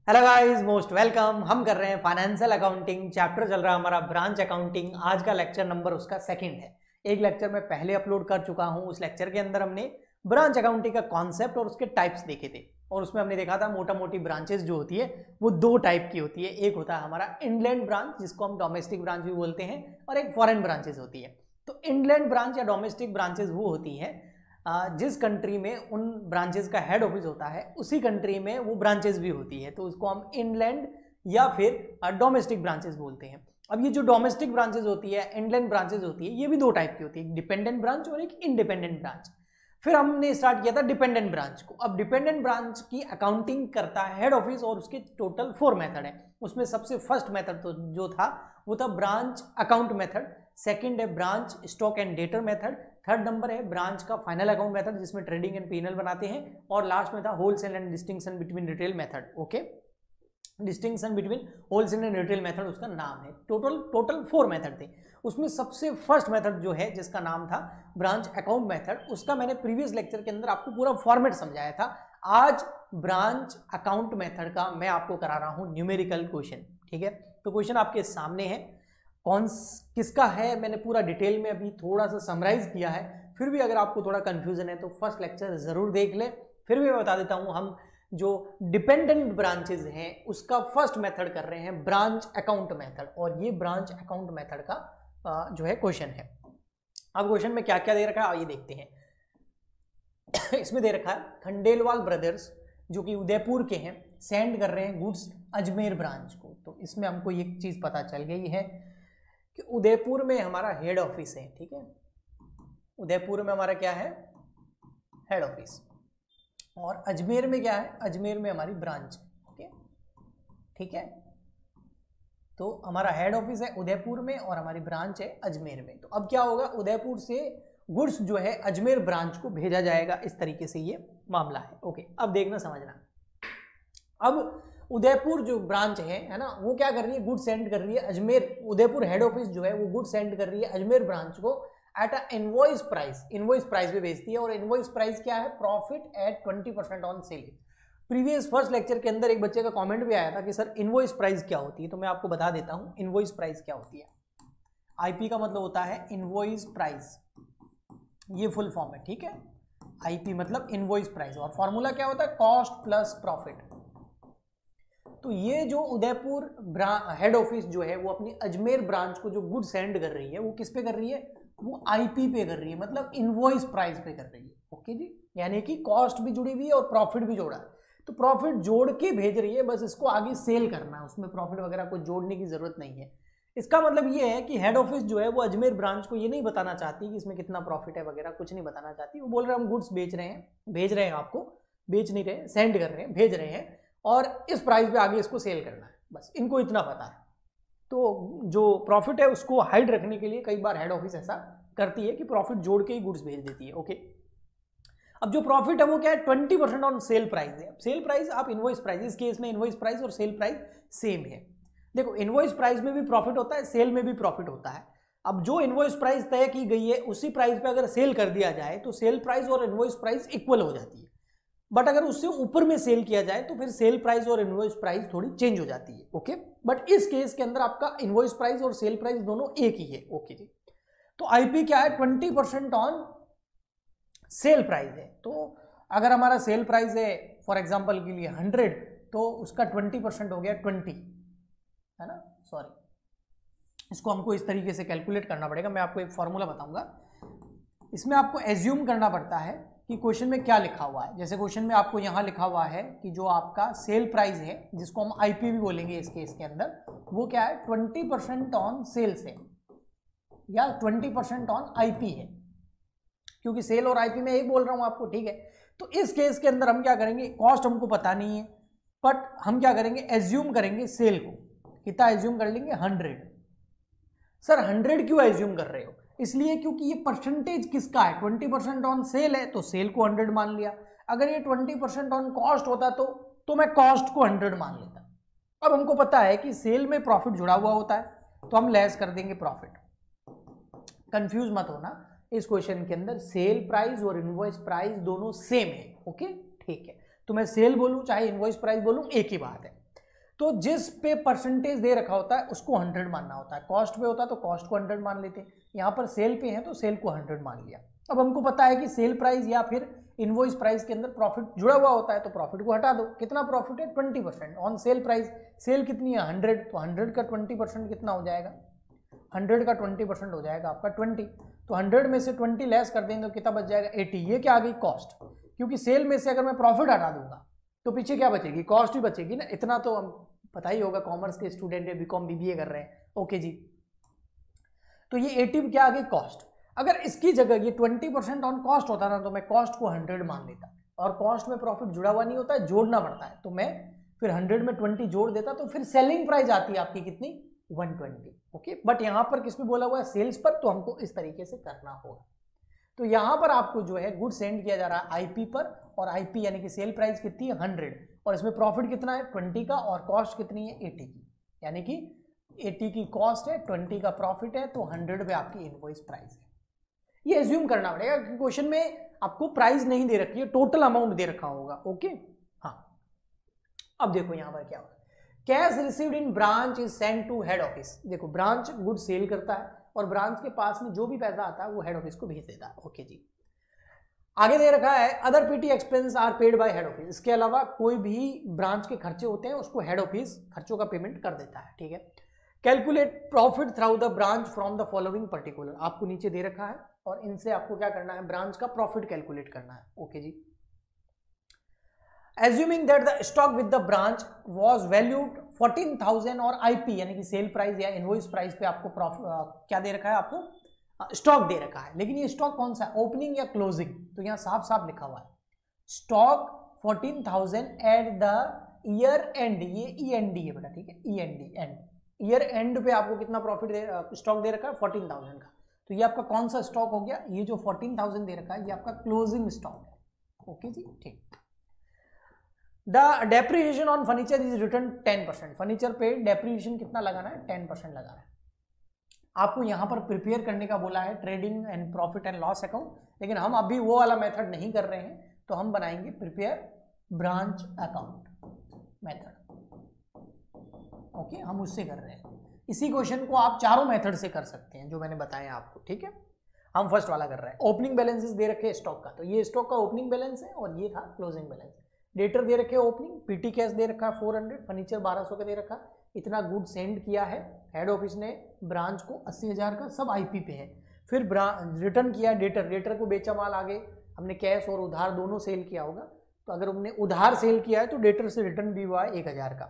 Hello guys, most welcome. हम कर रहे हैं फाइनेंशियल अकाउंटिंग, चैप्टर चल रहा है हमारा ब्रांच अकाउंटिंग। आज का लेक्चर नंबर उसका सेकंड है। एक लेक्चर मैं पहले अपलोड कर चुका हूं। उस लेक्चर के अंदर हमने ब्रांच अकाउंटिंग का कॉन्सेप्ट और उसके टाइप्स देखे थे, और उसमें हमने देखा था मोटा मोटी ब्रांचेस जो होती है वो दो टाइप की होती है। एक होता है हमारा इनलैंड ब्रांच, जिसको हम डोमेस्टिक ब्रांच भी बोलते हैं, और एक फॉरेन ब्रांचेस होती है। तो इनलैंड ब्रांच या डोमेस्टिक ब्रांचेस वो होती है जिस कंट्री में उन ब्रांचेस का हेड ऑफिस होता है उसी कंट्री में वो ब्रांचेस भी होती है, तो उसको हम इनलैंड या फिर डोमेस्टिक ब्रांचेस बोलते हैं। अब ये जो डोमेस्टिक ब्रांचेस होती है, इनलैंड ब्रांचेस होती है, ये भी दो टाइप की होती है, एक डिपेंडेंट ब्रांच और एक इंडिपेंडेंट ब्रांच। फिर हमने स्टार्ट किया था डिपेंडेंट ब्रांच को। अब डिपेंडेंट ब्रांच की अकाउंटिंग करता है हेड ऑफिस, और उसके टोटल 4 मेथड है। उसमें सबसे फर्स्ट मेथड तो जो था वो था ब्रांच अकाउंट मेथड, सेकंड है branch stock and debtor method, third number है ब्रांच का फाइनल अकाउंट मेथड जिसमें ट्रेडिंग एंड पीएनएल बनाते हैं, और लास्ट में था wholesale and distinction between retail method. Okay, distinction between wholesale and retail method उसका नाम है। टोटल 4 मेथड थे। उसमें सबसे फर्स्ट मेथड जो है जिसका नाम था ब्रांच अकाउंट मेथड, उसका मैंने प्रीवियस लेक्चर के अंदर आपको पूरा फॉर्मेट समझाया था। आज ब्रांच अकाउंट मेथड का मैं आपको करा रहा हूं न्यूमेरिकल क्वेश्चन। ठीक है, तो क्वेश्चन आपके सामने है। कौन किसका है मैंने पूरा डिटेल में अभी थोड़ा सा समराइज किया है। फिर भी अगर आपको थोड़ा कंफ्यूजन है तो फर्स्ट लेक्चर जरूर देख ले। फिर भी मैं बता देता हूं, हम जो डिपेंडेंट ब्रांचेस हैं उसका फर्स्ट मेथड कर रहे हैं ब्रांच अकाउंट मेथड, और ये ब्रांच अकाउंट मेथड का जो है क्वेश्चन है। अब क्वेश्चन में क्या क्या दे रखा है आइए देखते हैं। इसमें दे रखा है खंडेलवाल ब्रदर्स जो कि उदयपुर के हैं सेंड कर रहे हैं गुड्स अजमेर ब्रांच को। तो इसमें हमको ये चीज पता चल गई है कि उदयपुर में हमारा हेड ऑफिस है। ठीक है, उदयपुर में हमारा क्या है, हेड ऑफिस, और अजमेर में क्या है, अजमेर में हमारी ब्रांच है। ओके, ठीक है, तो हमारा हेड ऑफिस है उदयपुर में और हमारी ब्रांच है अजमेर में। तो अब क्या होगा, उदयपुर से गुड्स जो है अजमेर ब्रांच को भेजा जाएगा। इस तरीके से ये मामला है। ओके, अब देखना समझना। अब उदयपुर जो ब्रांच है ना, वो क्या कर रही है, गुड सेंड कर रही है अजमेर। उदयपुर हेड ऑफिस जो है वो गुड सेंड कर रही है अजमेर ब्रांच को at a invoice price. Invoice price पे भेजती है, और इनवॉइस प्राइस क्या है, profit at 20% on sale. Previous first lecture के अंदर एक बच्चे का कमेंट भी आया था कि सर इनवॉइस प्राइस क्या होती है, तो मैं आपको बता देता हूं इनवॉइस प्राइस क्या होती है। आईपी का मतलब होता है इनवॉइस प्राइस, ये फुल फॉर्म है। ठीक है, आईपी मतलब इनवॉइस प्राइस, और फॉर्मूला क्या होता है, कॉस्ट प्लस प्रॉफिट। तो ये जो उदयपुर हेड ऑफिस जो है वो अपनी अजमेर ब्रांच को जो गुड सेंड कर रही है वो किस पे कर रही है, वो आईपी पे कर रही है, मतलब इनवॉइस प्राइस पे कर रही है। ओके जी, यानी कि कॉस्ट भी जुड़ी हुई है और प्रॉफिट भी जोड़ा है। तो प्रॉफिट जोड़ के भेज रही है, बस इसको आगे सेल करना है, उसमें प्रॉफिट वगैरह को जोड़ने की जरूरत नहीं है। इसका मतलब ये है कि हेड ऑफिस जो है वो अजमेर ब्रांच को ये नहीं बताना चाहती कि इसमें कितना प्रॉफिट है वगैरह, कुछ नहीं बताना चाहती। वो बोल रहे हैं हम गुड्स बेच रहे हैं, भेज रहे हैं आपको, बेच नहीं रहे, सेंड कर रहे हैं, भेज रहे हैं, और इस प्राइस पे आगे इसको सेल करना है, बस इनको इतना पता है। तो जो प्रॉफिट है उसको हाइड रखने के लिए कई बार हेड ऑफिस ऐसा करती है कि प्रॉफिट जोड़ के ही गुड्स भेज देती है। ओके, अब जो प्रॉफिट है वो क्या है, 20% ऑन सेल प्राइस है। सेल प्राइस आप इनवॉइस प्राइस, इस केस में इनवॉइस प्राइस और सेल प्राइस सेम है। देखो, इनवॉइस प्राइस में भी प्रॉफिट होता है, सेल में भी प्रॉफिट होता है। अब जो इनवॉइस प्राइस तय की गई है उसी प्राइस पे अगर सेल कर दिया जाए तो सेल प्राइस और इनवॉइस प्राइस इक्वल हो जाती है। बट अगर उससे ऊपर में सेल किया जाए तो फिर सेल प्राइस और इनवॉइस प्राइस थोड़ी चेंज हो जाती है। ओके, बट इस केस के अंदर आपका इनवॉइस प्राइस और सेल प्राइस दोनों एक ही है। ओके जी, तो आईपी क्या है, 20% ऑन सेल प्राइस है। तो अगर हमारा सेल प्राइस है फॉर एग्जांपल के लिए 100, तो उसका 20% हो गया 20, है ना, सॉरी, इसको हमको इस तरीके से कैलकुलेट करना पड़ेगा। मैं आपको एक फॉर्मूला बताऊंगा, इसमें आपको एज्यूम करना पड़ता है कि क्वेश्चन में क्या लिखा हुआ है। जैसे क्वेश्चन में आपको यहाँ लिखा हुआ है कि जो आपका सेल प्राइस है, जिसको हम आईपी भी बोलेंगे इस केस के अंदर, वो क्या है, 20% ऑन सेल्स है या 20% ऑन आईपी है, क्योंकि सेल और आईपी में एक बोल रहा हूं आपको। ठीक है, तो इस केस के अंदर हम क्या करेंगे, कॉस्ट हमको पता नहीं है, बट हम क्या करेंगे, एज्यूम करेंगे सेल को। कितना एज्यूम कर लेंगे, 100। सर 100 क्यों एज्यूम कर रहे हो, इसलिए क्योंकि ये परसेंटेज किसका है, 20% ऑन सेल है तो सेल को 100 मान लिया। अगर ये 20% ऑन कॉस्ट होता तो मैं कॉस्ट को 100 मान लेता। अब हमको पता है कि सेल में प्रॉफिट जुड़ा हुआ होता है तो हम लेस कर देंगे प्रॉफिट। कंफ्यूज मत होना, इस क्वेश्चन के अंदर सेल प्राइस और इनवॉइस प्राइस दोनों सेम है। ओके, ठीक है, तो मैं सेल बोलूं चाहे इनवॉइस प्राइस बोलूं एक ही बात है। तो जिस पे परसेंटेज दे रखा होता है उसको 100 मानना होता है। कॉस्ट पे होता है तो कॉस्ट को 100 मान लेते हैं, यहाँ पर सेल पे है तो सेल को 100 मान लिया। अब हमको पता है कि सेल प्राइस या फिर इनवॉइस प्राइस के अंदर प्रॉफिट जुड़ा हुआ होता है, तो प्रॉफिट को हटा दो। कितना प्रॉफिट है? 20% ऑन सेल प्राइस। सेल कितनी है? 100, तो 100 का 20% कितना हो जाएगा? 100 का 20% हो जाएगा आपका 20। तो 100 में से 20 लेस कर देंगे तो कितना बच जाएगा? 80। ये क्या आ गई? कॉस्ट। क्योंकि सेल में से अगर मैं प्रॉफिट हटा दूंगा तो पीछे क्या बचेगी? कॉस्ट ही बचेगी ना। इतना तो हम पता ही होगा, कॉमर्स के स्टूडेंट है, बीकॉम बीबीए कर रहे हैं। ओके जी, तो ये 80 क्या आ गई? कॉस्ट। अगर इसकी जगह ये 20% ऑन कॉस्ट होता ना तो मैं कॉस्ट को 100 मान लेता, और कॉस्ट में प्रॉफिट जुड़ा हुआ नहीं होता है, जोड़ना पड़ता है, तो मैं फिर 100 में 20 जोड़ देता, तो फिर सेलिंग प्राइस आती है आपकी कितनी? 120। ओके, बट यहां पर किस पे बोला हुआ है? सेल्स पर, तो हमको इस तरीके से करना होगा। तो यहां पर आपको जो है गुड सेंड किया जा रहा है आईपी पर, और आईपी यानी कि सेल प्राइस कितनी है? 100, और इसमें प्रॉफिट कितना है? 20 का, और कॉस्ट कितनी है? 80 की। यानी कि 80 की कॉस्ट है, 20 का प्रॉफिट है, तो 100 पे आपकी इनवॉइस प्राइस है। ये एज्यूम करना पड़ेगा कि क्वेश्चन में आपको प्राइस नहीं दे रखी है, टोटल अमाउंट दे रखा होगा। ओके, हाँ। अब देखो यहां पर क्या होगा, cash received in branch is send to head office. देखो ब्रांच गुड सेल करता है और ब्रांच के पास में जो भी पैसा आता है वो हेड ऑफिस को भेज देता है। ओके जी, आगे दे रखा है other PT expense are paid by head office. इसके अलावा कोई भी ब्रांच के खर्चे होते हैं उसको हेड ऑफिस खर्चों का पेमेंट कर देता है। ठीक है, calculate profit through the branch from the following particular. आपको नीचे दे रखा है और इनसे आपको क्या करना है? ब्रांच का प्रॉफिट कैलकुलेट करना है। ओके जी, assuming that the stock with the branch was valued 14,000 और आईपी यानी कि सेल प्राइस या इनवॉइस प्राइस पे आपको क्या दे रखा है? आपको स्टॉक दे रखा है, लेकिन ये स्टॉक कौन सा है? ओपनिंग या क्लोजिंग? तो यहाँ साफ साफ लिखा हुआ है stock 14,000 at the year and. ये ईएनडी है बेटा, ठीक है, ईएनडी एंड। ईयर एंड पे आपको कितना प्रॉफिट स्टॉक दे रखा है? 14,000 का। तो ये आपका कौन सा स्टॉक हो गया? ये जो 14,000 दे रखा है ये आपका क्लोजिंग स्टॉक है। ओके जी, ठीक। The depreciation on furniture is return 10%। Furniture पे डेप्रिसिएशन कितना लगाना है? 10% लगाना है। आपको यहां पर प्रिपेयर करने का बोला है trading and profit and loss account, लेकिन हम अभी वो वाला मेथड नहीं कर रहे हैं, तो हम बनाएंगे prepare branch account method. Okay, हम उससे कर रहे हैं। इसी क्वेश्चन को आप चारों मेथड से कर सकते हैं जो मैंने बताया आपको। ठीक है, हम फर्स्ट वाला कर रहे हैं। ओपनिंग बैलेंसेस दे रखे स्टॉक का, तो ये स्टॉक का ओपनिंग बैलेंस है और ये था क्लोजिंग बैलेंस। डेटर दे रखे ओपनिंग, पीटी कैश दे रखा 400, फर्नीचर 1200 का दे रखा। इतना गुड सेंड किया है हेड ऑफिस ने ब्रांच को 80,000 का, सब आईपी पे है। फिर रिटर्न किया डेटर को बेचा माल। आगे हमने कैश और उधार दोनों सेल किया होगा, तो अगर हमने उधार सेल किया है तो डेटर से रिटर्न भी हुआ है 1000 का।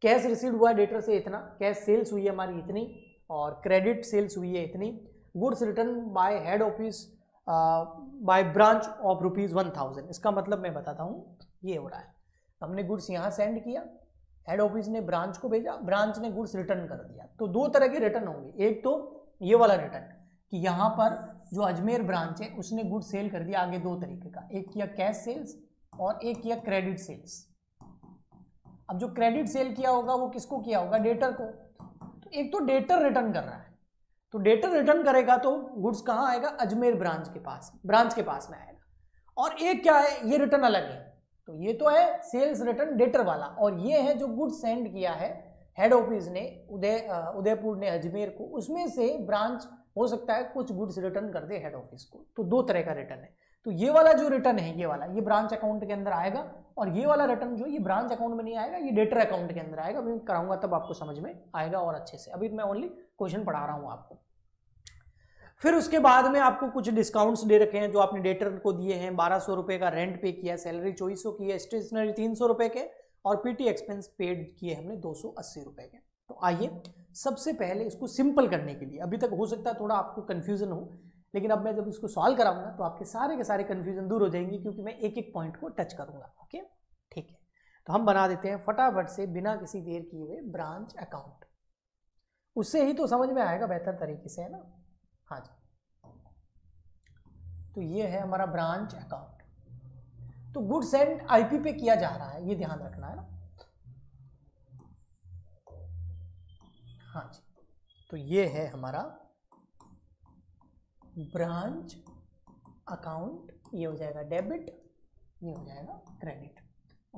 कैश रिसीव हुआ है डेटर से इतना, कैश सेल्स हुई है हमारी इतनी, और क्रेडिट सेल्स हुई है इतनी। Goods return bye head office by branch of ₹1000। इसका मतलब मैं बताता हूँ, ये हो रहा है हमने गुड्स यहाँ सेंड किया, हेड ऑफिस ने ब्रांच को भेजा, ब्रांच ने गुड्स रिटर्न कर दिया। तो दो तरह के रिटर्न होंगे, एक तो ये वाला रिटर्न कि यहाँ पर जो अजमेर ब्रांच है उसने गुड्स सेल कर दिया। आगे दो तरीके का, एक किया कैश सेल्स और एक किया क्रेडिट सेल्स। अब जो क्रेडिट सेल किया होगा वो किसको किया होगा? डेटर को। तो एक तो डेटर रिटर्न कर रहा है, तो डेटर रिटर्न करेगा तो गुड्स कहाँ आएगा? अजमेर ब्रांच के पास में आएगा। और एक क्या है? ये रिटर्न अलग है। तो ये तो है सेल्स रिटर्न डेटर वाला, और ये है जो गुड्स सेंड किया है हेड ऑफिस ने उदयपुर ने अजमेर को, उसमें से ब्रांच हो सकता है कुछ गुड्स रिटर्न कर दे हेड ऑफिस को। तो दो तरह का रिटर्न है। तो ये वाला जो रिटर्न है, ये वाला, ये ब्रांच अकाउंट के अंदर आएगा, और ये वाला रिटर्न जो ये ब्रांच अकाउंट में नहीं आएगा, ये डेटर अकाउंट के अंदर आएगा। अभी कराऊंगा तब आपको समझ में आएगा और अच्छे से। अभी मैं ओनली क्वेश्चन पढ़ा रहा हूं आपको। फिर उसके बाद में आपको कुछ डिस्काउंट्स दे रखे हैं जो आपने डेटर को दिए हैं। 1200 रुपए का रेंट पे किया, सैलरी 2400 की है, स्टेशनरी 300 रुपए के, और पीटी एक्सपेंस पेड किए हमने 280 रुपए के। तो आइए सबसे पहले इसको सिंपल करने के लिए, अभी तक हो सकता है थोड़ा आपको कंफ्यूजन हो, लेकिन अब मैं जब इसको सॉल्व कराऊंगा तो आपके सारे के सारे कंफ्यूजन दूर हो जाएंगे, क्योंकि मैं एक एक पॉइंट को टच करूंगा। ओके, ठीक है, तो हम बना देते हैं फटाफट से बिना किसी देर किए हुए ब्रांच अकाउंट। उससे ही तो समझ में आएगा बेहतर तरीके से, है ना? हाँ जी, तो ये है हमारा ब्रांच अकाउंट। तो गुड्स एंड आईपी पे किया जा रहा है, ये ध्यान रखना है ना। हाँ जी, तो ये है हमारा ब्रांच अकाउंट। ये हो जाएगा डेबिट, ये हो जाएगा क्रेडिट।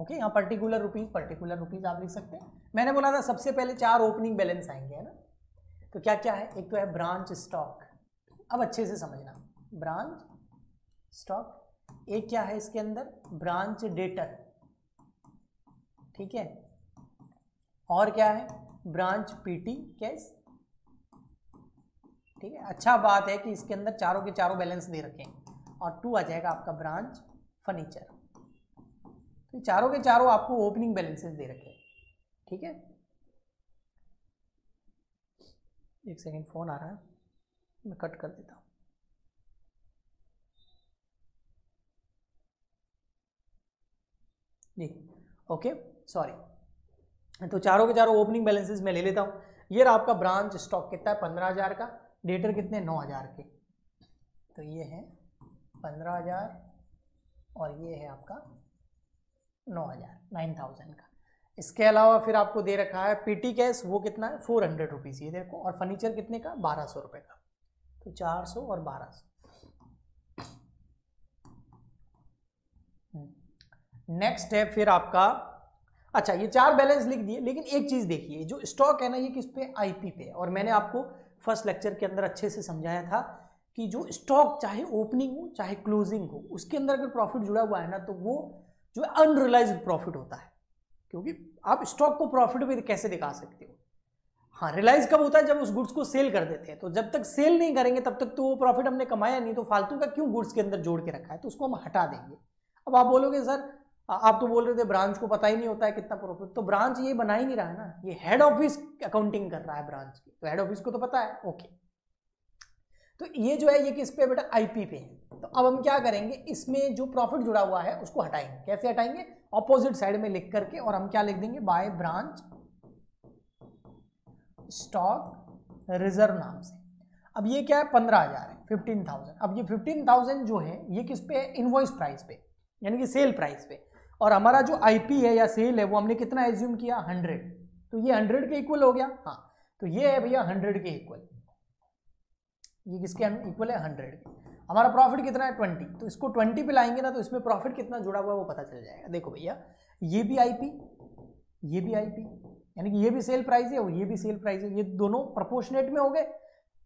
ओके, यहाँ पर्टिकुलर रुपीज आप लिख सकते हैं। मैंने बोला था सबसे पहले 4 ओपनिंग बैलेंस आएंगे, है ना। तो क्या क्या है, एक तो है ब्रांच स्टॉक, अब अच्छे से समझना, ब्रांच स्टॉक। एक क्या है इसके अंदर, ब्रांच डेटर, ठीक है। और क्या है, ब्रांच पीटी कैश, ठीक है। अच्छा बात है कि इसके अंदर चारों के चारों बैलेंस दे रखे हैं। और 2 आ जाएगा आपका ब्रांच फर्नीचर। तो चारों के चारों आपको ओपनिंग बैलेंसेस दे रखे हैं, ठीक है। एक सेकंड, फोन आ रहा है, मैं कट कर देता हूं। जी ओके, सॉरी। तो चारों के चारों ओपनिंग बैलेंसेस मैं ले लेता हूं। ये रहा आपका ब्रांच स्टॉक, कितना है 15,000 का, डेटर कितने 9,000 के। तो ये है 15,000 और ये है आपका 9,000 का। इसके अलावा फिर आपको दे रखा है पीटी कैश, वो कितना है 400 रुपीज़, ये देखो। और फर्नीचर कितने का 1,200 रुपये का। तो 400 और 1,200। नेक्स्ट है फिर आपका, अच्छा ये 4 बैलेंस लिख दिए, लेकिन एक चीज देखिए, जो स्टॉक है ना ये किस पे, आईपी पे। और मैंने आपको फर्स्ट लेक्चर के अंदर अच्छे से समझाया था कि जो स्टॉक चाहे ओपनिंग हो चाहे क्लोजिंग हो, उसके अंदर अगर प्रॉफिट जुड़ा हुआ है ना तो वो जो अनरियलाइज्ड प्रॉफिट होता है। क्योंकि आप स्टॉक को प्रॉफिट में कैसे दिखा सकते हो, हाँ रियलाइज कब होता है, जब उस गुड्स को सेल कर देते हैं। तो जब तक सेल नहीं करेंगे तब तक तो वो प्रॉफिट हमने कमाया नहीं, तो फालतू का क्यों गुड्स के अंदर जोड़ के रखा है, तो उसको हम हटा देंगे। अब आप बोलोगे सर आप तो बोल रहे थे ब्रांच को पता ही नहीं होता है कितना प्रॉफिट, तो ब्रांच ये बना ही नहीं रहा है ना, ये हेड ऑफिस अकाउंटिंग कर रहा है ब्रांच की, तो हेड ऑफिस को तो पता है। ओके, तो ये जो है ये किस पे बेटा, आईपी पे है। तो अब हम क्या करेंगे, इसमें जो प्रॉफिट जुड़ा हुआ है उसको हटाएंगे। कैसे हटाएंगे, ऑपोजिट साइड में लिख करके, और हम क्या लिख देंगे, बाय ब्रांच स्टॉक रिजर्व नाम से। अब ये क्या है 15,000 है, 15,000। अब ये 15,000 जो है ये किस पे है, इनवॉइस प्राइस पे, यानी कि सेल प्राइस पे। और हमारा जो आईपी है या सेल है वो हमने कितना एज्यूम किया, 100। तो ये 100 के इक्वल हो गया, हाँ। तो ये है भैया 100 के इक्वल, ये किसके इक्वल है, 100 के। हमारा प्रॉफिट कितना है 20, तो इसको 20 पे लाएंगे ना तो इसमें प्रॉफिट कितना जुड़ा हुआ है वो पता चल जाएगा। देखो भैया ये भी आईपी, ये भी आईपी, यानी कि ये भी सेल प्राइस है और ये भी सेल प्राइस है, ये दोनों प्रोपोर्शनेट में हो गए।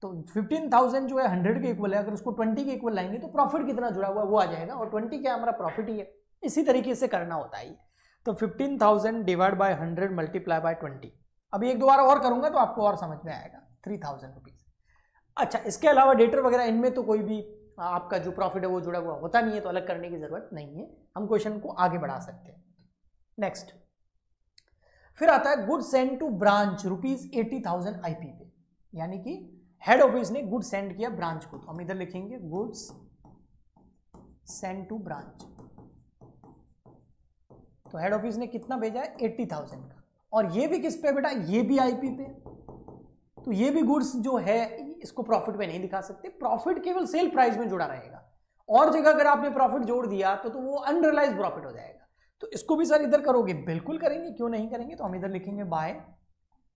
तो 15,000 जो है 100 के इक्वल है, अगर उसको 20 के इक्वल लाएंगे तो प्रॉफिट कितना जुड़ा हुआ है वो आ जाएगा, और 20 क्या हमारा प्रॉफिट ही है। इसी तरीके से करना होता है। तो 15,000 डिवाइड बाय 100 मल्टीप्लाई बाय 20। अभी एक दो बार और करूंगा तो आपको और समझ में आएगा, 3,000 रुपीज। अच्छा, इसके अलावा डेटर वगैरह इनमें तो कोई भी आपका जो प्रॉफिट है वो जुड़ा हुआ होता नहीं है, तो अलग करने की जरूरत नहीं है, हम क्वेश्चन को आगे बढ़ा सकते हैं। नेक्स्ट फिर आता है good send to branch ₹80,000 IP पे, यानी कि हेड ऑफिस ने गुड सेंड किया ब्रांच को। तो हम इधर लिखेंगे गुड्स सेंड टू ब्रांच। तो हेड ऑफिस ने कितना भेजा है 80,000 का, और ये भी किस पे बेटा, ये भी आईपी पे। तो ये भी गुड्स जो है इसको प्रॉफिट में नहीं दिखा सकते, प्रॉफिट केवल सेल प्राइस में जुड़ा रहेगा। और जगह अगर आपने प्रॉफिट जोड़ दिया तो वो अनरियलाइज्ड प्रॉफिट हो जाएगा। तो इसको भी सर इधर करोगे, बिल्कुल करेंगे, क्यों नहीं करेंगे। तो हम इधर लिखेंगे by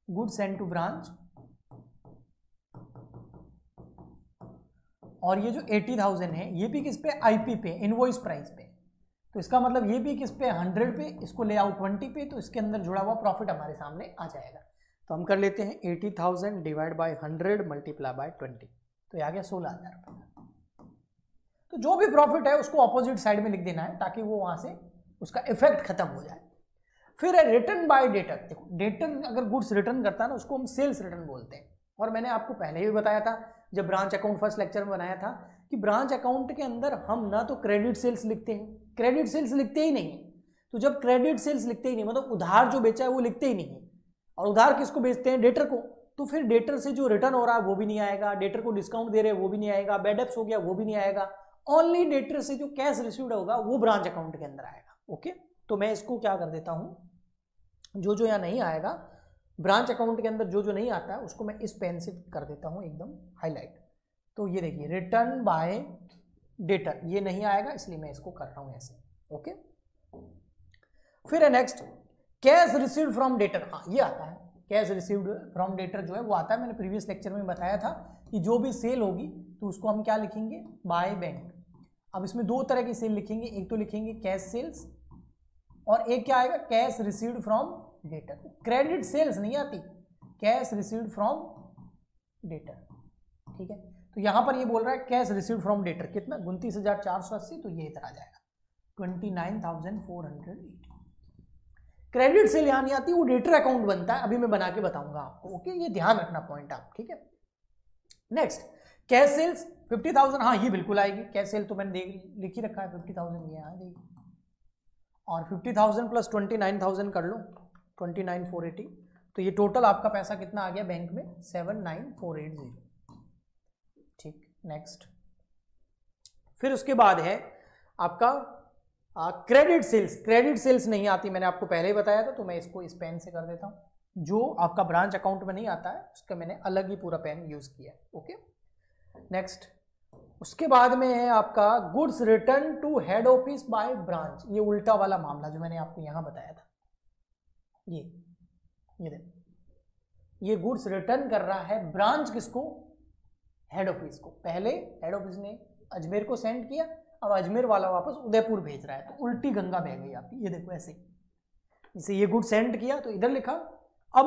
good send to branch, और ये जो 80,000 है ये भी किस पे, आईपी पे, इनवॉइस प्राइस पे। तो इसका मतलब ये भी किस पे, 100 पे, इसको ले आओ 20 पे, तो इसके अंदर जुड़ा हुआ प्रॉफिट हमारे सामने आ जाएगा। तो हम कर लेते हैं 80,000 डिवाइड बाय 100 मल्टीप्लाई बाय 20, तो ये आ गया 16,000 रुपये। तो जो भी प्रॉफिट है उसको ऑपोजिट साइड में लिख देना है ताकि वो वहां से उसका इफेक्ट खत्म हो जाए। फिर है रिटर्न बाय डेटर। देखो डेटर अगर गुड्स रिटर्न करता है ना उसको हम सेल्स रिटर्न बोलते हैं। और मैंने आपको पहले ही बताया था जब ब्रांच अकाउंट फर्स्ट लेक्चर में बनाया था कि ब्रांच अकाउंट के अंदर हम ना तो क्रेडिट सेल्स लिखते हैं, क्रेडिट सेल्स लिखते ही नहीं है। तो जब क्रेडिट सेल्स लिखते ही नहीं मतलब उधार जो बेचा है वो लिखते ही नहीं है, और उधार किसको बेचते हैं, डेटर को। तो फिर डेटर से जो रिटर्न हो रहा है वो भी नहीं आएगा, डेटर को डिस्काउंट दे रहे हैं वो भी नहीं आएगा, बैड डेब्ट्स हो गया वो भी नहीं आएगा। ओनली डेटर से जो कैश रिसीव्ड होगा वो ब्रांच अकाउंट के अंदर आएगा। ओके, तो मैं इसको क्या कर देता हूं, जो जो यहाँ नहीं आएगा ब्रांच अकाउंट के अंदर, जो जो नहीं आता है उसको मैं इस पेन से कर देता हूं एकदम हाईलाइट। तो ये देखिए रिटर्न बाय डेटर ये नहीं आएगा, इसलिए मैं इसको कर रहा हूं ऐसे। ओके, फिर है next cash received from debtor. हाँ ये आता है, कैश रिसीव्ड फ्रॉम डेटर जो है वो आता है। मैंने प्रीवियस लेक्चर में बताया था कि जो भी सेल होगी तो उसको हम क्या लिखेंगे, बाय बैंक। अब इसमें दो तरह की सेल लिखेंगे, एक तो लिखेंगे कैश सेल्स और एक क्या आएगा, cash received from debtor. Credit sales नहीं आती, कैश रिसीव्ड फ्रॉम डेटर, ठीक है। तो यहां पर ये बोल रहा है कैश रिसीव्ड फ्रॉम डेटर कितना, 29,480, तो ये इधर आ जाएगा 29,480। क्रेडिट सेल यहां नहीं आती, वो डेटर अकाउंट बनता है, अभी मैं बना के बताऊंगा आपको, ओके। ये ध्यान रखना पॉइंट आप, ठीक है। नेक्स्ट कैश सेल्स 50,000, हाँ ये बिल्कुल आएगी, कैश सेल तो मैंने लिख ही रखा है 50,000, ये आ जाएगी। और 50,000 प्लस 29,000 कर लो, 29,480, तो ये टोटल आपका पैसा कितना आ गया बैंक में, 7,9,480, ठीक। नेक्स्ट फिर उसके बाद है आपका क्रेडिट सेल्स। क्रेडिट सेल्स नहीं आती, मैंने आपको पहले ही बताया था, तो मैं इसको इस पेन से कर देता हूं, जो आपका ब्रांच अकाउंट में नहीं आता है उसका मैंने अलग ही पूरा पेन यूज किया है, ओके। नेक्स्ट उसके बाद में है आपका goods return to head office by branch. ये उल्टा वाला मामला जो मैंने आपको यहां बताया था, ये देखो, ये गुड्स रिटर्न कर रहा है ब्रांच किसको, हेड ऑफिस को। पहले हेड ऑफिस ने अजमेर को सेंड किया, अब अजमेर वाला वापस उदयपुर भेज रहा है, तो उल्टी गंगा बह गई आपकी, ये देखो ऐसे। इसे ये गुड सेंड किया तो इधर लिखा, अब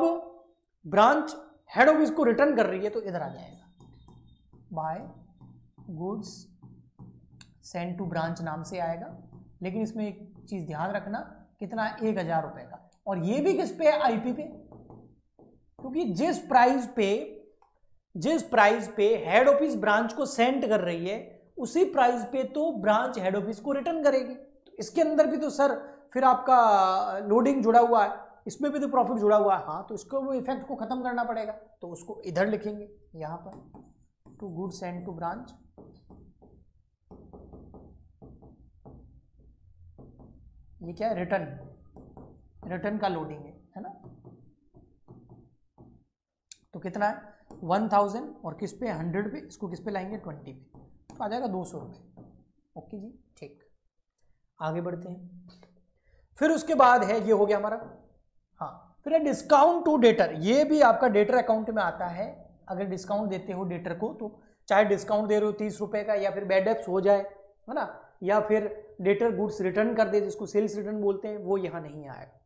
ब्रांच हेड ऑफिस को रिटर्न कर रही है तो इधर आ जाएगा, by goods send to branch नाम से आएगा। लेकिन इसमें एक चीज ध्यान रखना, कितना, 1,000 रुपए का, और ये भी किस पे, आईपी पे, क्योंकि जिस प्राइस पे हेड ऑफिस ब्रांच को सेंड कर रही है उसी प्राइस पे तो ब्रांच हेड ऑफिस को रिटर्न करेगी। तो इसके अंदर भी तो सर फिर आपका लोडिंग जुड़ा हुआ है, इसमें भी तो प्रॉफिट जुड़ा हुआ है, हाँ, तो इसको वो इफेक्ट को खत्म करना पड़ेगा, तो उसको इधर लिखेंगे यहां पर, to goods send to branch, ये क्या है, रिटर्न का लोडिंग है ना। तो कितना है 1,000 और किस पे, 100 पे, इसको किस पे लाएंगे, 20 पे, तो आ जाएगा 200 रुपये, ओके जी, ठीक। आगे बढ़ते हैं। फिर उसके बाद है, ये हो गया हमारा, हाँ, फिर है डिस्काउंट टू डेटर। ये भी आपका डेटर अकाउंट में आता है। अगर डिस्काउंट देते हो डेटर को, तो चाहे डिस्काउंट दे रहे हो 30 रुपए का, या फिर बैड डेप्स हो जाए, है ना, या फिर डेटर गुड्स रिटर्न कर दे जिसको सेल्स रिटर्न बोलते हैं, वो यहां नहीं आएगा।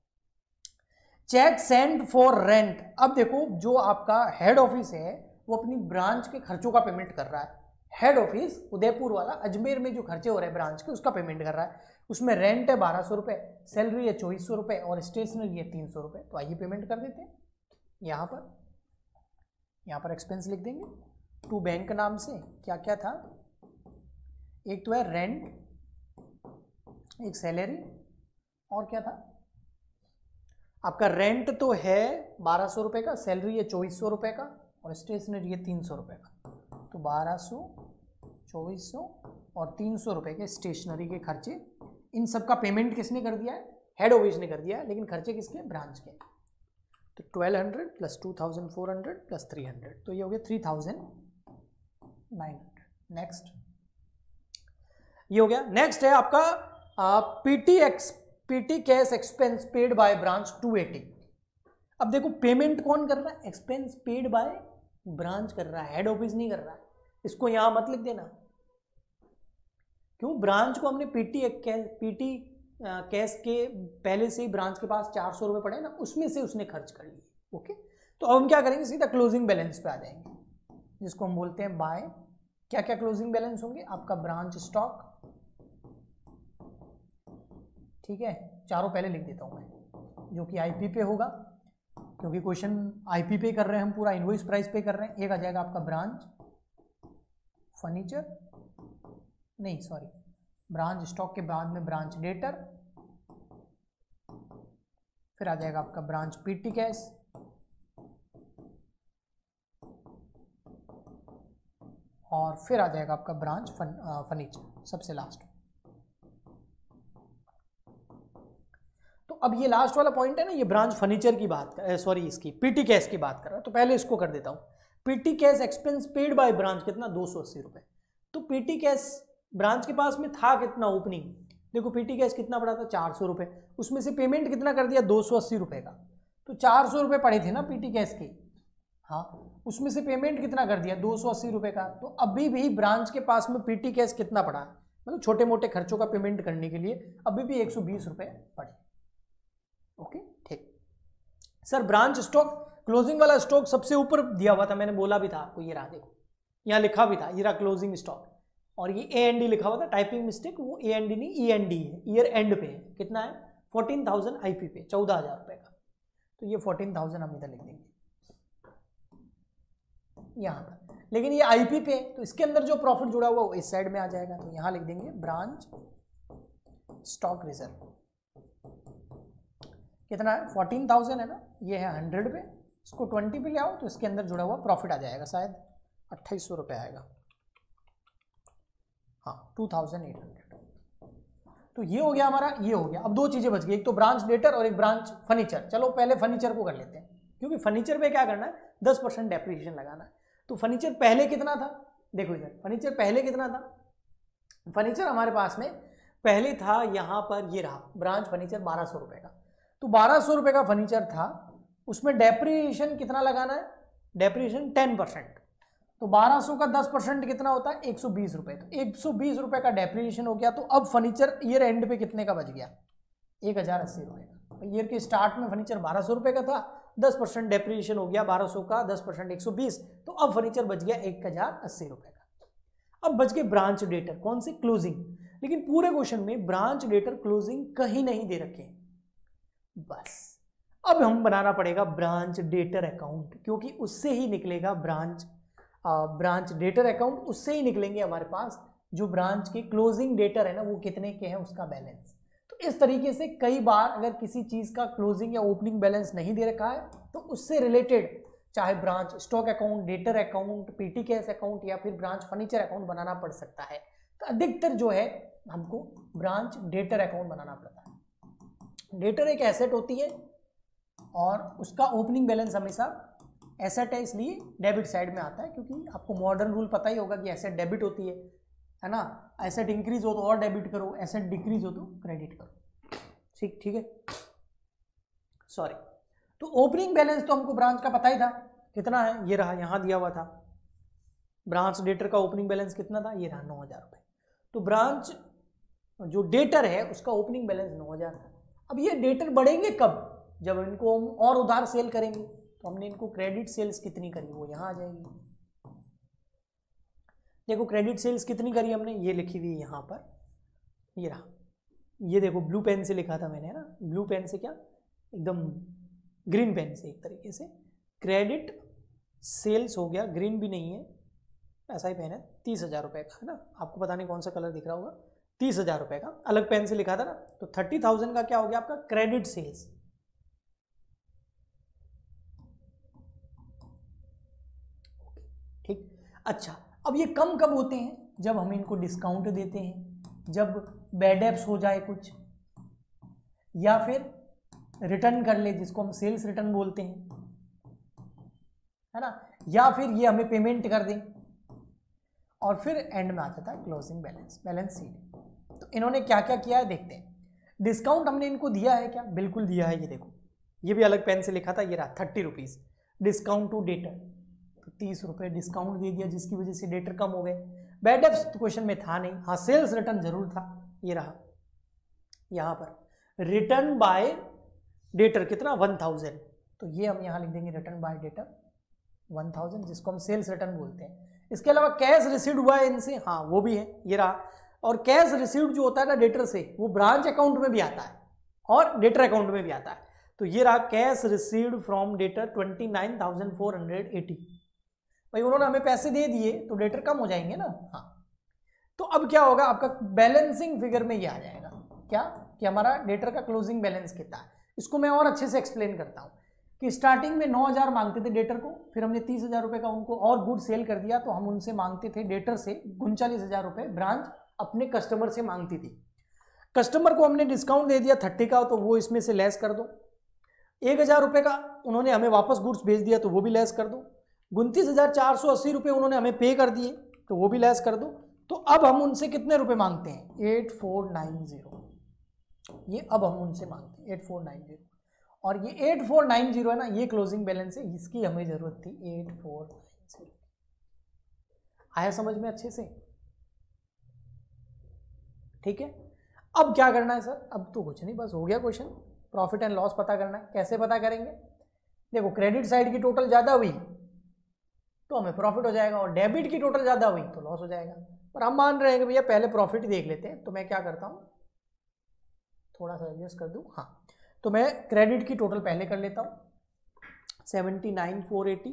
Cheque send for rent. अब देखो, जो आपका हेड ऑफिस है वो अपनी ब्रांच के खर्चों का पेमेंट कर रहा है। हेड ऑफिस उदयपुर वाला अजमेर में जो खर्चे हो रहे हैं ब्रांच के, उसका पेमेंट कर रहा है। उसमें रेंट है 1,200 रुपये, सैलरी है 2,400 रुपये, और स्टेशनरी है 300 रुपये। तो आइए पेमेंट कर देते हैं। यहाँ पर एक्सपेंस लिख देंगे टू बैंक नाम से। क्या क्या था, एक तो है रेंट, एक सैलरी, और क्या था आपका, रेंट तो है 1,200 रुपये का, सैलरी है 2,400 रुपये का, और स्टेशनरी है 300 रुपये का। तो 1,200, 2,400 और 300 रुपये के स्टेशनरी के खर्चे, इन सब का पेमेंट किसने कर दिया है, हेड ऑफिस ने कर दिया है, लेकिन खर्चे किसके, ब्रांच के। तो 1,200 प्लस 2,400 प्लस 300, तो ये हो गया 3,900। नेक्स्ट, ये हो गया। नेक्स्ट है आपका PT cash expense paid by branch 280। अब देखो, पेमेंट कौन कर रहा है, एक्सपेंस पेड बाय ब्रांच कर रहा है, हेड ऑफिस नहीं कर रहा है। इसको यहां मत लिख देना, क्यों, ब्रांच को हमने पीटी कैश के पहले से ही ब्रांच के पास 400 रुपये पड़े ना, उसमें से उसने खर्च कर लिए, ओके। तो अब हम क्या करेंगे, सीधा क्लोजिंग बैलेंस पे आ जाएंगे, जिसको हम बोलते हैं बाय। क्या क्या क्लोजिंग बैलेंस होंगे, आपका ब्रांच स्टॉक, ठीक है, चारों पहले लिख देता हूं मैं, जो कि आईपी पे होगा, क्योंकि क्वेश्चन आईपी पे कर रहे हैं हम, पूरा इनवॉइस प्राइस पे कर रहे हैं। एक आ जाएगा आपका ब्रांच फर्नीचर, नहीं सॉरी, ब्रांच स्टॉक के बाद में ब्रांच डेटर, फिर आ जाएगा आपका ब्रांच पीटी कैश, और फिर आ जाएगा आपका ब्रांच फर्नीचर सबसे लास्ट। तो अब ये लास्ट वाला पॉइंट है ना, ये ब्रांच फर्नीचर की बात कर, सॉरी इसकी पीटी कैश की बात कर रहा है। तो पहले इसको कर देता हूं, PT cash expense paid by branch कितना, 280 रुपये। तो पीटी कैश ब्रांच के पास में था कितना ओपनिंग, देखो पीटी कैश कितना पड़ा था, 400 रुपये, उसमें से पेमेंट कितना कर दिया, 280 रुपये का। तो 400 रुपये पड़े थे ना पीटी कैश के, हाँ, उसमें से पेमेंट कितना कर दिया, 280 रुपये का। तो अभी भी ब्रांच के पास में पीटी कैश कितना पड़ा, मतलब छोटे मोटे खर्चों का पेमेंट करने के लिए अभी भी 120 रुपये पड़े। ओके ठीक। सर ब्रांच स्टॉक क्लोजिंग वाला स्टॉक सबसे ऊपर दिया हुआ था, मैंने बोला भी था आपको, ये रहा देखो, यहाँ लिखा भी था, ये रहा क्लोजिंग स्टॉक, और ये A&D लिखा हुआ था, टाइपिंग मिस्टेक, वो A&D नहीं END है, ईयर एंड पे है। कितना है? 14,000 IP पे, 14,000 रुपए का। तो ये 14,000 हम इधर लिख देंगे यहाँ पर, लेकिन ये IP पे है तो इसके अंदर जो प्रॉफिट जुड़ा हुआ वो इस साइड में आ जाएगा, तो यहाँ लिख देंगे ब्रांच स्टॉक रिजर्व। कितना है? 14,000 है ना, ये है 100 पे, इसको 20 पे ले आओ तो इसके अंदर जुड़ा हुआ प्रॉफिट आ जाएगा, शायद 2800 रुपये आएगा, हाँ 2800। तो ये हो गया हमारा, ये हो गया। अब दो चीजें बच गई, एक तो ब्रांच डेटर और एक ब्रांच फर्नीचर। चलो पहले फर्नीचर को कर लेते हैं, क्योंकि फर्नीचर पे क्या करना है, 10% डेप्रिसिएशन लगाना है। तो फर्नीचर पहले कितना था, देखो इधर फर्नीचर पहले कितना था, फर्नीचर हमारे पास में पहले था यहाँ पर, ये रहा ब्रांच फर्नीचर 1200 रुपये का। तो 1200 रुपये का फर्नीचर था, उसमें डेप्रिसिएशन कितना लगाना है, डेप्रिसिएशन 10%। तो 1200 का 10% कितना होता है, 120 रुपये। तो 120 रुपये का डेप्रिसिएशन हो गया। तो अब फर्नीचर ईयर एंड पे कितने का बच गया, 1080 रुपये का। ईयर के स्टार्ट में फर्नीचर 1200 रुपये का था, 10% डेप्रिसिएशन हो गया 1200 का, 10% 120, तो अब फर्नीचर बच गया 1080 रुपये का। अब बच गए ब्रांच डेटर, कौन से, क्लोजिंग। लेकिन पूरे क्वेश्चन में ब्रांच डेटर क्लोजिंग कहीं नहीं दे रखे, बस अब हम बनाना पड़ेगा ब्रांच डेटर अकाउंट, क्योंकि उससे ही निकलेगा ब्रांच डेटर अकाउंट, उससे ही निकलेंगे हमारे पास जो ब्रांच के क्लोजिंग डेटर है ना, वो कितने के हैं उसका बैलेंस। तो इस तरीके से कई बार अगर किसी चीज का क्लोजिंग या ओपनिंग बैलेंस नहीं दे रखा है तो उससे रिलेटेड चाहे branch stock account, debtor account, पेटी कैश अकाउंट या फिर ब्रांच फर्नीचर अकाउंट बनाना पड़ सकता है। तो अधिकतर जो है हमको ब्रांच डेटर अकाउंट बनाना पड़ता है। डेटर एक एसेट होती है और उसका ओपनिंग बैलेंस हमेशा एसेट है, इसलिए डेबिट साइड में आता है, क्योंकि आपको मॉडर्न रूल पता ही होगा कि एसेट डेबिट होती है ना। एसेट इंक्रीज हो तो और डेबिट करो, एसेट डिक्रीज हो तो क्रेडिट करो, ठीक है, सॉरी। तो ओपनिंग बैलेंस तो हमको ब्रांच का पता ही था, कितना है, ये रहा, यहां दिया हुआ था। ब्रांच डेटर का ओपनिंग बैलेंस कितना था, ये रहा 9,000 रुपये। तो ब्रांच जो डेटर है उसका ओपनिंग बैलेंस 9,000 था। अब ये डेटर बढ़ेंगे कब, जब इनको हम और उधार सेल करेंगे। तो हमने इनको क्रेडिट सेल्स कितनी करी वो यहाँ आ जाएगी। देखो क्रेडिट सेल्स कितनी करी हमने, ये लिखी हुई यहाँ पर, ये रहा, ये देखो ब्लू पेन से लिखा था मैंने, है ना, ब्लू पेन से क्या, एकदम ग्रीन पेन से एक तरीके से। क्रेडिट सेल्स हो गया, ग्रीन भी नहीं है, ऐसा ही पेन है, 30,000 रुपये का, है ना, आपको पता नहीं कौन सा कलर दिख रहा होगा, 30,000 रुपये का, अलग पेन से लिखा था ना। तो 30,000 का क्या हो गया आपका क्रेडिट सेल्स। ठीक, अच्छा, अब ये कम कब होते हैं, जब हम इनको डिस्काउंट देते हैं, जब बैड एप्स हो जाए कुछ, या फिर रिटर्न कर ले जिसको हम सेल्स रिटर्न बोलते हैं, है ना, या फिर ये हमें पेमेंट कर दें, और फिर एंड में आ जाता है क्लोजिंग बैलेंस, बैलेंस शीट। तो इन्होंने क्या क्या किया है देखते हैं। डिस्काउंट हमने इनको दिया है क्या, बिल्कुल दिया है, ये देखो, ये भी अलग पेन से लिखा था, ये रहा 30 रुपीज डिस्काउंट टू डेटर, 30 रुपये डिस्काउंट दे दिया जिसकी वजह से डेटर कम हो गए। बैड एप्स तो क्वेश्चन में था नहीं, हाँ सेल्स रिटर्न जरूर था, ये रहा यहाँ पर रिटर्न बाय डेटर कितना 1000, तो ये हम यहाँ लिख देंगे रिटर्न बाय डेटर 1000, जिसको हम सेल्स रिटर्न बोलते हैं। इसके अलावा कैश रिसीव्ड हुआ है इनसे, हाँ वो भी है, ये रहा। और कैश रिसीव्ड जो होता है ना डेटर से, वो ब्रांच अकाउंट में भी आता है और डेटर अकाउंट में भी आता है। तो ये रहा कैश रिसीव्ड फ्रॉम डेटर 29,480, भाई उन्होंने हमें पैसे दे दिए तो डेटर कम हो जाएंगे ना, हाँ। तो अब क्या होगा आपका बैलेंसिंग फिगर में ये आ जाएगा क्या, कि हमारा डेटर का क्लोजिंग बैलेंस कितना है। इसको मैं और अच्छे से एक्सप्लेन करता हूँ कि स्टार्टिंग में 9,000 मांगते थे डेटर को, फिर हमने 30,000 रुपये का उनको और गुड सेल कर दिया, तो हम उनसे मांगते थे डेटर से 39,000 रुपये ब्रांच अपने कस्टमर से मांगती थी। कस्टमर को हमने डिस्काउंट दे दिया 30 का, तो वो इसमें से लेस कर दो। 1,000 रुपये का उन्होंने हमें वापस गुड्स भेज दिया, तो वो भी लेस कर दो। 29,480 रुपये उन्होंने हमें पे कर दिए, तो वो भी लेस कर दो। तो अब हम उनसे कितने रुपए मांगते हैं, 8490, ये अब हम उनसे मांगते हैं 8490, और ये 8490 है ना, ये क्लोजिंग बैलेंस है, इसकी हमें जरूरत थी 8490। आया समझ में अच्छे से, ठीक है। अब क्या करना है सर, अब तो कुछ नहीं, बस हो गया क्वेश्चन, प्रॉफिट एंड लॉस पता करना है। कैसे पता करेंगे? देखो क्रेडिट साइड की टोटल ज़्यादा हुई तो हमें प्रॉफिट हो जाएगा और डेबिट की टोटल ज़्यादा हुई तो लॉस हो जाएगा। पर हम मान रहे हैं कि भैया पहले प्रॉफिट ही देख लेते हैं, तो मैं क्या करता हूँ, थोड़ा सा एडजस्ट कर दूँ, हाँ, तो मैं क्रेडिट की टोटल पहले कर लेता हूँ। 79,480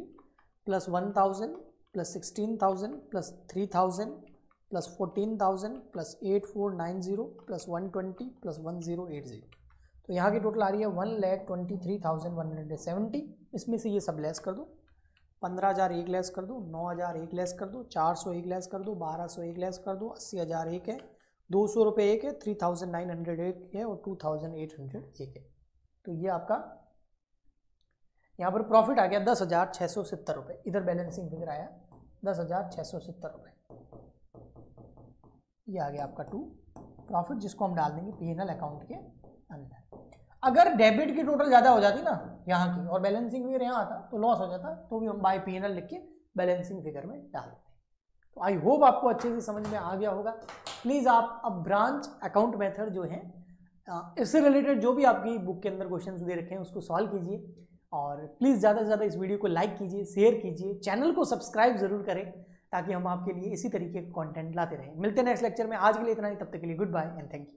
plus 1,000 plus 16,000 plus 3,000 plus 14,000 plus 8,490 plus 120 plus 1,080। तो यहाँ की टोटल आ रही है 1,23,170। इसमें से ये सब लेस कर दो, 15,000 एक लेस कर दो, 9,000 एक लेस कर दो, 400 एक लेस कर दो, 1,200 एक लेस कर दो, 80,000 एक है, 200 रुपये एक है, 3,900 एक है और 2,800 एक है। तो ये आपका यहाँ पर प्रॉफिट आ गया 10,670 रुपये। इधर बैलेंसिंग फिगर आया 10,670 रुपये। ये आ गया आपका टू प्रॉफिट, जिसको हम डाल देंगे P&L अकाउंट के अंदर। अगर डेबिट की टोटल ज़्यादा हो जाती ना यहाँ की और बैलेंसिंग फिगर यहाँ आता तो लॉस हो जाता, तो भी हम बाय P&L लिख के बैलेंसिंग फिगर में डाल देते। तो आई होप आपको अच्छे से समझ में आ गया होगा। प्लीज़ आप अब ब्रांच अकाउंट मेथड जो है इससे रिलेटेड जो भी आपकी बुक के अंदर क्वेश्चंस दे रखे हैं उसको सॉल्व कीजिए और प्लीज़ ज़्यादा से ज़्यादा इस वीडियो को लाइक कीजिए, शेयर कीजिए, चैनल को सब्सक्राइब जरूर करें ताकि हम आपके लिए इसी तरीके का कंटेंट लाते रहें। मिलते हैं नेक्स्ट लेक्चर में। आज के लिए इतना ही, तब तक के लिए goodbye and thank you.